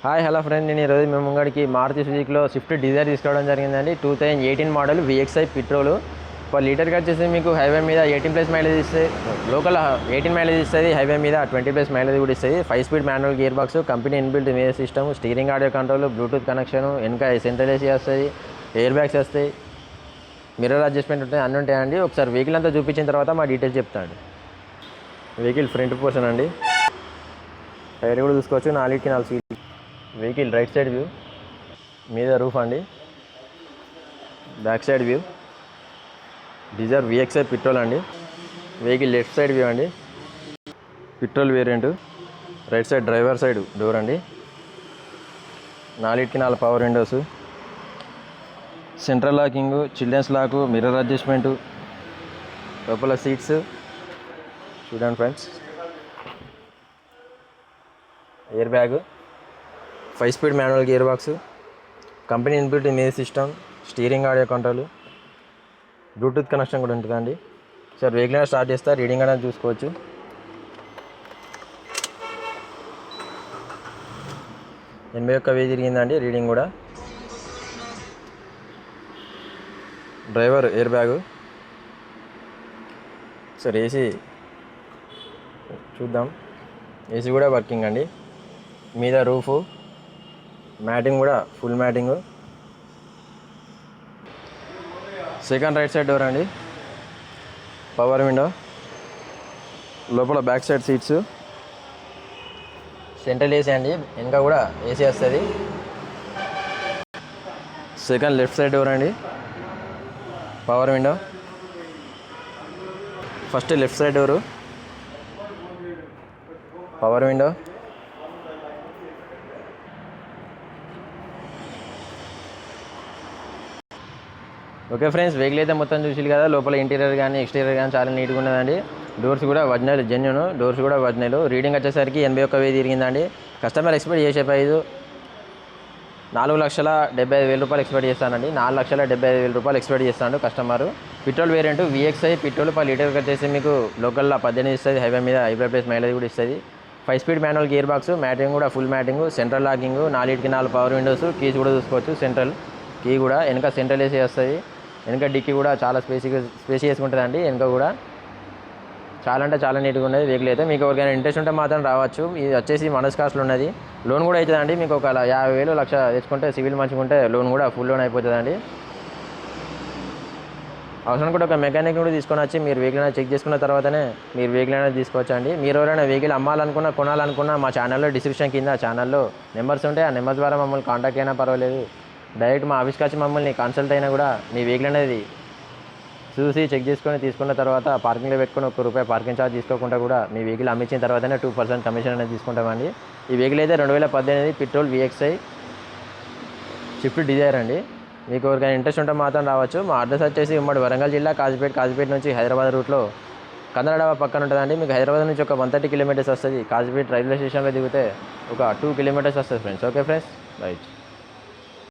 Hi hello friend, నేను ఈరోజు మేము ముంగడికి మారుతి సుజుకిలో స్విఫ్ట్ డిజైర్ తీసుకోవడం జరిగిందండి. 2018 మోడల్ VXI పెట్రోల్. పర్ లీటర్కి వచ్చేసి మీకు హైవే మీద 18+ మైలేజ్ ఇస్తుంది, లోకల్ 18 మైలేజ్ ఇస్తుంది, హైవే మీద 20+ మైలేజ్ కూడా ఇస్తుంది. 5 speed manual gear box, company inbuilt music system, steering audio control, Bluetooth connection, వెనక సెంట్రల్ ఏసీ వస్తుంది, ఎయిర్ బ్యాగ్స్ వస్తాయి, మిర్రర్ అడ్జస్ట్మెంట్ ఉంటాయి, అన్నీ ఉంటాయండి. ఒకసారి వెహికల్ అంతా చూపించిన తర్వాత మా డీటెయిల్స్ చెప్తాను. వెహికల్ ఫ్రంట్ పోర్షన్ అండి, టైర్ కూడా చూసుకోవచ్చు, 4కి 4 సీట్లు. వెహికల్ రైట్ సైడ్ వ్యూ, మీద రూఫ్ అండి, back side view. Dzire VXI petrol అండి. వెహికల్ లెఫ్ట్ సైడ్ వ్యూ అండి, petrol variant. Right side driver side door అండి, 4కి 4 power windows, central locking, children's lock, mirror adjustment, లోపల సీట్స్ చూడండి friends, air bag, 5 speed manual gear box, company inbuilt music system, steering audio control, Bluetooth connection కూడా ఉంటుందండి. Sir vehicle అయినా start చేస్తా, reading అనేది చూసుకోవచ్చు. వెయ్యి తిరిగిందండి రీడింగ్ కూడా. Driver air bag. Sir AC చూద్దాం, ఏసీ కూడా వర్కింగ్ అండి. మీద రూఫు, మ్యాటింగ్ కూడా full matting. Second right side door అండి, పవర్ విండో, లోపల back side seats, central AC అండి, వెనక కూడా ఏసీ వస్తుంది. సెకండ్ లెఫ్ట్ సైడ్ డోర్ అండి, power window. First left side door, power window. Okay friends, vehicle అయితే మొత్తం చూసి కదా, లోపల ఇంటీరియర్ కానీ ఎక్స్టీరియర్ కానీ చాలా నీట్గా ఉన్నదండి. డోర్స్ కూడా ఒరిజినల్ జెన్యూన్, డోర్స్ కూడా ఒరిజినల్. రీడింగ్ వచ్చేసరికి 81,000 తిరిగిందండి. కస్టమర్ ఎక్స్పెక్ట్ చేసే ప్రైస్ 4,75,000 రూపాయలు ఎక్స్పెక్ట్ చేస్తానండి. 4,75,000 రూపాయలు ఎక్స్పెక్ట్ చేస్తాను customer. Petrol variant VXI petrol per లీటర్కి వచ్చేసి మీకు లోకల్లో 18 ఇస్తుంది, హైవే మీద 5+ మైలేజ్ కూడా ఇస్తుంది. 5 speed manual gear box, matting కూడా ఫుల్ మ్యాటింగ్, సెంట్రల్ లాకింగ్, 4కి 4 పవర్ విండోస్, కీస్ కూడా చూసుకోవచ్చు. సెంట్రల్ కీ కూడా, వెనక సెంట్రల్ ఏసీ వస్తుంది. వెనక డిక్కీ కూడా చాలా స్పేసియస్గా ఉంటుందండి. వెనక కూడా చాలా అంటే చాలా నీట్గా ఉన్నది వెహికల్ అయితే. మీకు ఎవరికైనా ఇంట్రెస్ట్ ఉంటే మాత్రం రావచ్చు. ఇది వచ్చేసి మనస్ కాస్ట్లో ఉన్నది. లోన్ కూడా అవుతుందండి. మీకు ఒక 50,000 లక్ష తెచ్చుకుంటే, సివిల్ మంచిగా ఉంటే లోన్ కూడా ఫుల్ లోన్ అయిపోతుందండి. అవసరం కూడా ఒక మెకానిక్ కూడా తీసుకొని వచ్చి మీరు వెహికల్ అనేది చెక్ చేసుకున్న తర్వాతనే మీరు వెహికల్ అనేది తీసుకోవచ్చు అండి. మీరు ఎవరైనా వెహికల్ అమ్మాలనుకున్నా, కొనాలనుకున్నా మా ఛానల్లో డిస్క్రిప్షన్ కింద ఛానల్లో నెంబర్స్ ఉంటాయి. ఆ నెంబర్ ద్వారా మమ్మల్ని కాంటాక్ట్ అయినా పర్వాలేదు. డైరెక్ట్ మా ఆఫీస్కి వచ్చి మమ్మల్ని కన్సల్ట్ అయినా కూడా మీ వెహికల్ అనేది చూసి చెక్ చేసుకొని తీసుకున్న తర్వాత పార్కింగ్లో పెట్టుకొని ₹1 పార్కింగ్ ఛార్జ్ తీసుకోకుండా కూడా మీ వెహికల్ అమ్మించిన తర్వాతనే 2% కమిషన్ అనేది తీసుకుంటామండి. ఈ వెహికల్ అయితే 2018 పెట్రోల్ VXI స్విఫ్ట్ డిజైర్ అండి. మీకు ఎవరికైనా ఇంట్రెస్ట్ ఉంటే మాత్రం రావచ్చు. మా అడ్రస్ వచ్చేసి ఉమ్మడి వరంగల్ జిల్లా కాజీపేట నుంచి హైదరాబాద్ రూట్లో కందల డాబా పక్కన ఉంటుందండి. మీకు హైదరాబాద్ నుంచి ఒక 130 కిలోమీటర్స్ వస్తుంది. కాజీపేట రైల్వే స్టేషన్లో దిగితే ఒక 2 కిలోమీటర్స్ వస్తుంది ఫ్రెండ్స్. Okay friends, right.